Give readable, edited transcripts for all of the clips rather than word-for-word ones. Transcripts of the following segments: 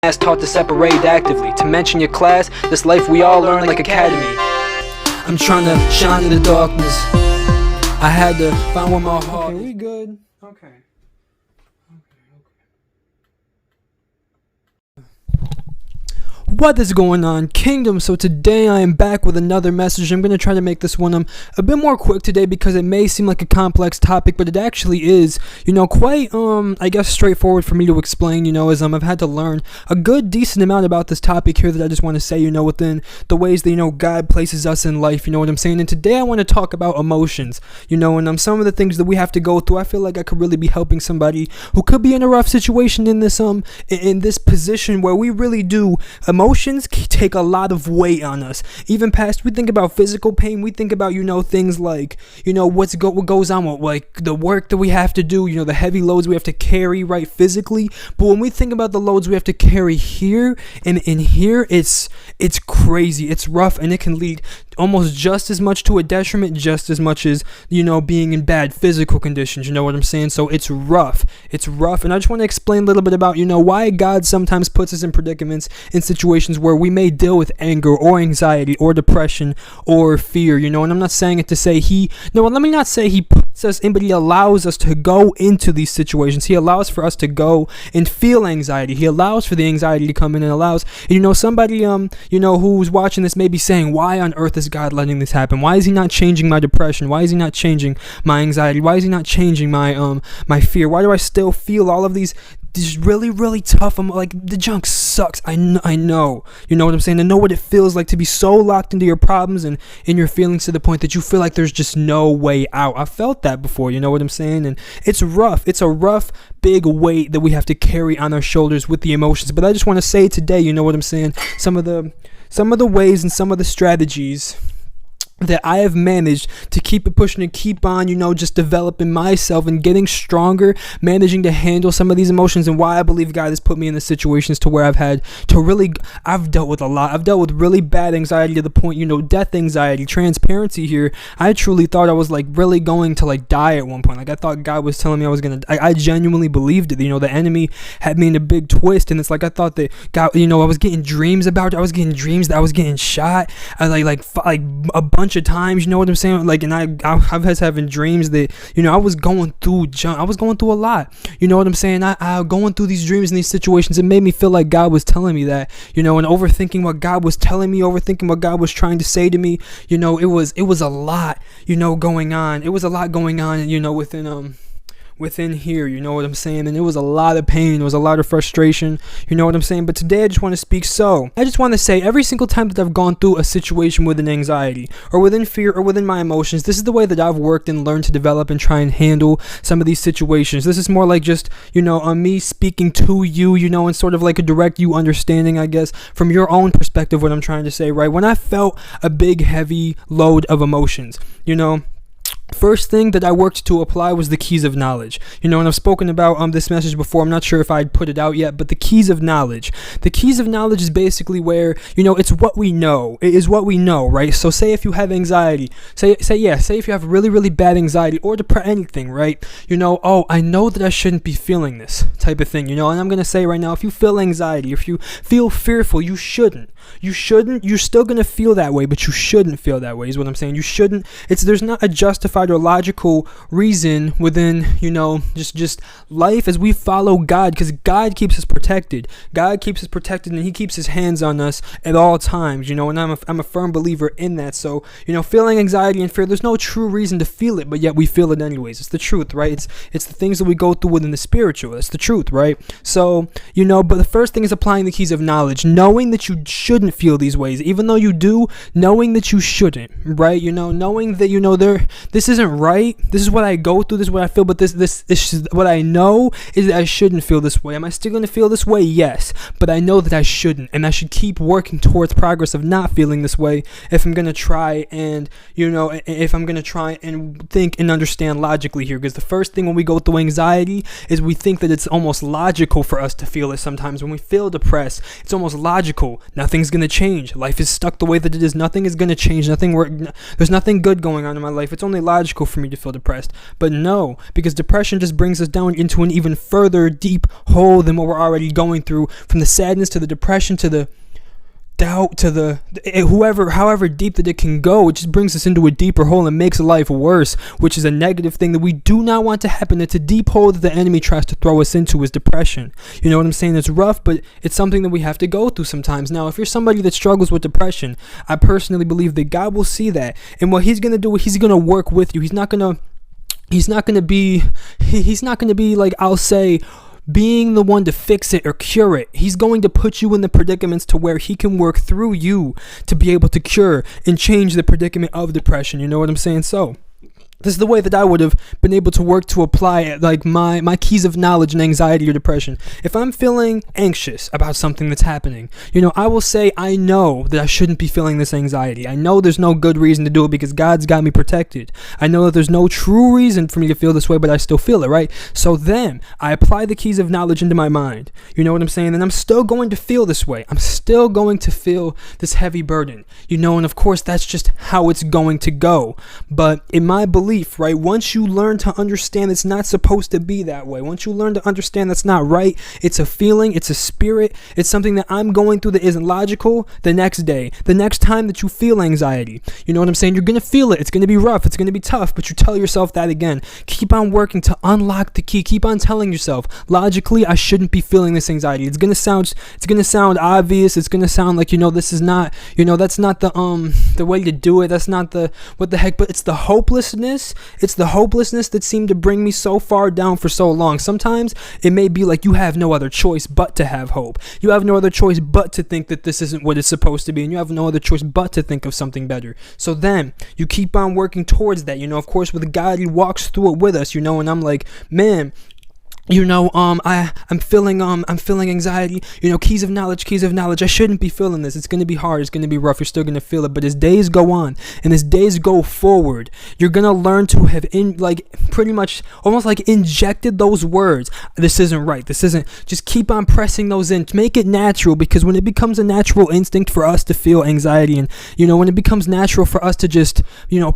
As taught to separate actively. To mention your class, this life we all learn like academy. I'm trying to shine in the darkness. I had to find where my heart. Okay, we good. Okay. What is going on, Kingdom? So today I am back with another message. I'm going to try to make this one a bit more quick today because it may seem like a complex topic, but it actually is, quite, I guess, straightforward for me to explain, as I've had to learn a good, decent amount about this topic here that I just want to say, within the ways that, God places us in life, you know what I'm saying? And today I want to talk about emotions, and some of the things that we have to go through. I feel like I could really be helping somebody who could be in a rough situation in this position where we really do. Emotions take a lot of weight on us. Even past, we think about physical pain. We think about, things like, what goes on with, like, the work that we have to do, the heavy loads we have to carry, right, physically. But when we think about the loads we have to carry here and in here, it's crazy. It's rough, and it can lead almost just as much to a detriment, just as much as, being in bad physical conditions. You know what I'm saying? So it's rough. It's rough. And I just want to explain a little bit about, why God sometimes puts us in predicaments, in situations where we may deal with anger or anxiety or depression or fear, and I'm not saying it to say let me not say he puts us in, but he allows us to go into these situations. He allows for us to go and feel anxiety. He allows for the anxiety to come in and allows, somebody, who's watching this may be saying, why on earth is God letting this happen? Why is he not changing my depression? Why is he not changing my anxiety? Why is he not changing my fear? Why do I still feel all of these really, really tough? I'm like, the junk sucks. I know. You know what I'm saying? I know what it feels like to be so locked into your problems and in your feelings to the point that you feel like there's just no way out. I felt that before, you know what I'm saying? And it's rough. It's a rough, big weight that we have to carry on our shoulders with the emotions. But I just want to say today, you know what I'm saying? Some of the ways and some of the strategies that I have managed to keep it pushing and keep on, just developing myself and getting stronger, managing to handle some of these emotions, and why I believe God has put me in the situations to where I've dealt with a lot. I've dealt with really bad anxiety to the point, death anxiety, transparency here. I truly thought I was really going to die at one point. I thought God was telling me I was going to, I genuinely believed it. The enemy had me in a big twist, and it's I thought that God, I was getting dreams about it. I was getting dreams that I was getting shot. I like a bunch of times, you know what I'm saying? And I was having dreams that, I was going through I was going through a lot. You know what I'm saying? I going through these dreams and these situations. It made me feel like God was telling me that, and overthinking what God was telling me, overthinking what God was trying to say to me. It was a lot, going on. It was a lot going on, within here, you know what I'm saying? And it was a lot of pain, it was a lot of frustration, you know what I'm saying? But today I just want to speak. So I just want to say, every single time that I've gone through a situation within anxiety or within fear or within my emotions, this is the way that I've worked and learned to develop and try and handle some of these situations. This is more like just, me speaking to you, and sort of like a direct you understanding, I guess, from your own perspective, what I'm trying to say, right? When I felt a big, heavy load of emotions, first thing that I worked to apply was the keys of knowledge. And I've spoken about this message before. I'm not sure if I'd put it out yet, but the keys of knowledge. The keys of knowledge is basically where, it's what we know. It is what we know, right? So say if you have anxiety, say if you have really, really bad anxiety or anything, right? Oh, I know that I shouldn't be feeling this type of thing, and I'm going to say right now, if you feel anxiety, if you feel fearful, you shouldn't. You're still going to feel that way, but you shouldn't feel that way is what I'm saying. You shouldn't. There's not a justified or logical reason within, just life as we follow God, because God keeps us protected. God keeps us protected, and he keeps his hands on us at all times, and I'm a firm believer in that. So, feeling anxiety and fear, there's no true reason to feel it, but yet we feel it anyways. It's the truth, right? It's the things that we go through within the spiritual. It's the truth, right? So, but the first thing is applying the keys of knowledge, knowing that you shouldn't feel these ways, even though you do, knowing that you shouldn't, right? Knowing that, this isn't right. This is what I go through. This is what I feel. But this is what I know is that I shouldn't feel this way. Am I still going to feel this way? Yes. But I know that I shouldn't. And I should keep working towards progress of not feeling this way if I'm going to try and, if I'm going to try and think and understand logically here. Because the first thing when we go through anxiety is we think that it's almost logical for us to feel it sometimes. When we feel depressed, it's almost logical. Nothing's going to change. Life is stuck the way that it is. Nothing is going to change. There's nothing good going on in my life. It's only logical logical for me to feel depressed. But no, because depression just brings us down into an even further deep hole than what we're already going through, from the sadness to the depression to the doubt to the however deep that it can go. It just brings us into a deeper hole and makes life worse, which is a negative thing that we do not want to happen. It's a deep hole that the enemy tries to throw us into, is depression. You know what I'm saying? It's rough, but it's something that we have to go through sometimes. Now, if you're somebody that struggles with depression, I personally believe that God will see that, and what he's going to do, he's going to work with you. He's not going to be like, I'll say, being the one to fix it or cure it. He's going to put you in the predicaments to where he can work through you to be able to cure and change the predicament of depression. You know what I'm saying? So this is the way that I would have been able to work to apply like my keys of knowledge in anxiety or depression. If I'm feeling anxious about something that's happening, I will say, I know that I shouldn't be feeling this anxiety. I know there's no good reason to do it because God's got me protected. I know that there's no true reason for me to feel this way, but I still feel it, right? So then I apply the keys of knowledge into my mind. You know what I'm saying? And I'm still going to feel this way. I'm still going to feel this heavy burden, and of course that's just how it's going to go. But in my belief, right, once you learn to understand it's not supposed to be that way, once you learn to understand that's not right, it's a feeling, it's a spirit, it's something that I'm going through that isn't logical, the next day, the next time that you feel anxiety, you know what I'm saying, you're going to feel it. It's going to be rough, it's going to be tough, but you tell yourself that again. Keep on working to unlock the key. Keep on telling yourself, logically, I shouldn't be feeling this anxiety. It's going to sound obvious. It's going to sound like, this is not, that's not the way to do it. That's not what the heck, but it's the hopelessness. It's the hopelessness that seemed to bring me so far down for so long. Sometimes it may be like you have no other choice but to have hope. You have no other choice but to think that this isn't what it's supposed to be, and you have no other choice but to think of something better. So then you keep on working towards that. Of course, with God, he walks through it with us, and I'm like, man, I'm feeling anxiety, keys of knowledge. I shouldn't be feeling this. It's going to be hard. It's going to be rough. You're still going to feel it. But as days go on and as days go forward, you're going to learn to have pretty much almost like injected those words. This isn't right. This isn't, just keep on pressing those in to make it natural, because when it becomes a natural instinct for us to feel anxiety, and, when it becomes natural for us to just,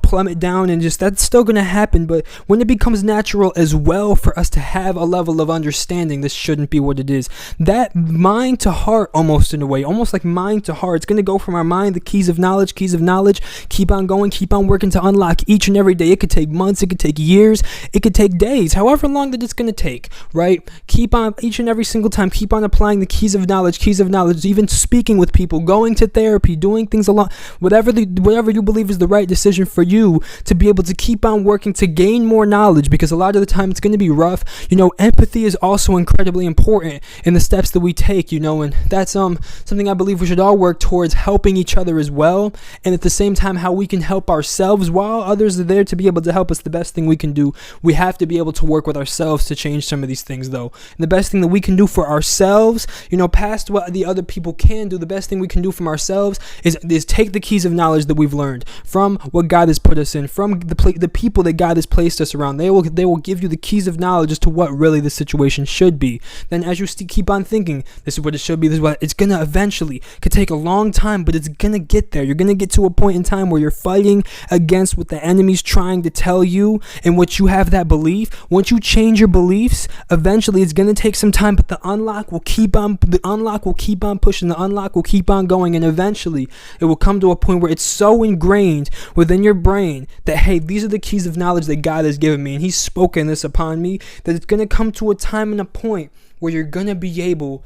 plummet down, and just, that's still going to happen. But when it becomes natural as well for us to have a level of understanding, this shouldn't be what it is. That mind to heart, almost in a way, almost like mind to heart. It's going to go from our mind, the keys of knowledge, keep on going, keep on working to unlock each and every day. It could take months, it could take years, it could take days, however long that it's going to take, right? Keep on, each and every single time, keep on applying the keys of knowledge, even speaking with people, going to therapy, doing things along, whatever you believe is the right decision for you to be able to keep on working to gain more knowledge, because a lot of the time it's going to be rough. Empathy is also incredibly important in the steps that we take, and that's something I believe we should all work towards, helping each other as well, and at the same time how we can help ourselves while others are there to be able to help us. The best thing we can do, we have to be able to work with ourselves to change some of these things, though. And the best thing that we can do for ourselves, past what the other people can do, the best thing we can do from ourselves is take the keys of knowledge that we've learned from what God has put us in, from the people that God has placed us around. They will give you the keys of knowledge as to what really the situation should be. Then as you keep on thinking, this is what it should be, this is what it's gonna eventually, could take a long time, but it's gonna get there. You're gonna get to a point in time where you're fighting against what the enemy's trying to tell you, and what you have that belief. Once you change your beliefs, eventually it's gonna take some time, but the unlock will keep on pushing, the unlock will keep on going, and eventually it will come to a point where it's so ingrained within your brain that, hey, these are the keys of knowledge that God has given me, and he's spoken this upon me, that it's gonna come to a time and a point where you're gonna be able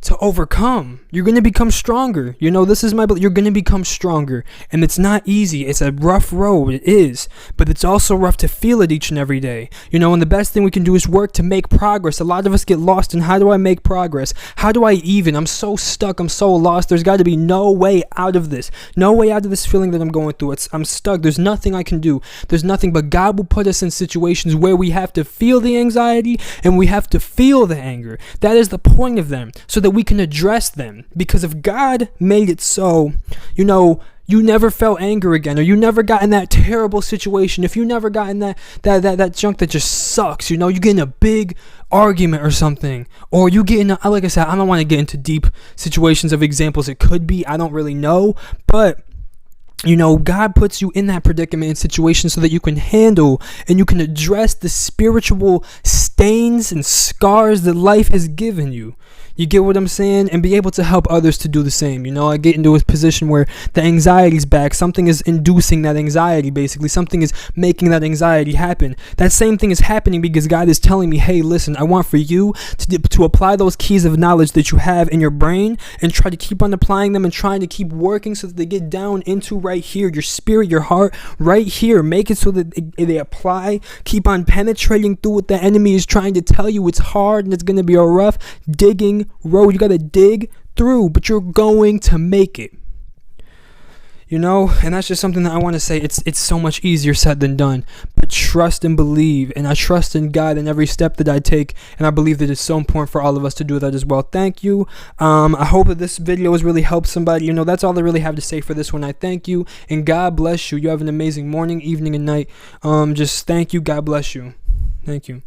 to overcome. You're going to become stronger. This is my belief. You're going to become stronger. And it's not easy. It's a rough road. It is. But it's also rough to feel it each and every day. And the best thing we can do is work to make progress. A lot of us get lost in, how do I make progress? How do I even? I'm so stuck. I'm so lost. There's got to be no way out of this. No way out of this feeling that I'm going through. I'm stuck. There's nothing I can do. There's nothing, but God will put us in situations where we have to feel the anxiety and we have to feel the anger. That is the point of them, so that we can address them. Because if God made it so, you never felt anger again, or you never got in that terrible situation, if you never got in that junk that just sucks, you get in a big argument or something, or you get in like I said, I don't want to get into deep situations of examples it could be, I don't really know, but You know, God puts you in that predicament and situation so that you can handle and you can address the spiritual stains and scars that life has given you. You get what I'm saying? And be able to help others to do the same. You know, I get into a position where the anxiety's back. Something is inducing that anxiety, basically. Something is making that anxiety happen. That same thing is happening because God is telling me, hey, listen, I want for you to apply those keys of knowledge that you have in your brain and try to keep on applying them and trying to keep working so that they get down into right here, your spirit, your heart, right here. Make it so that they apply. Keep on penetrating through what the enemy is trying to tell you. It's hard and it's going to be a rough digging road. You got to dig through, but you're going to make it. You know, and that's just something that I want to say. It's so much easier said than done. But trust and believe, and I trust in God in every step that I take, and I believe that it's so important for all of us to do that as well. Thank you. I hope that this video has really helped somebody. You know, that's all I really have to say for this one. I thank you, and God bless you. You have an amazing morning, evening, and night. Just thank you. God bless you. Thank you.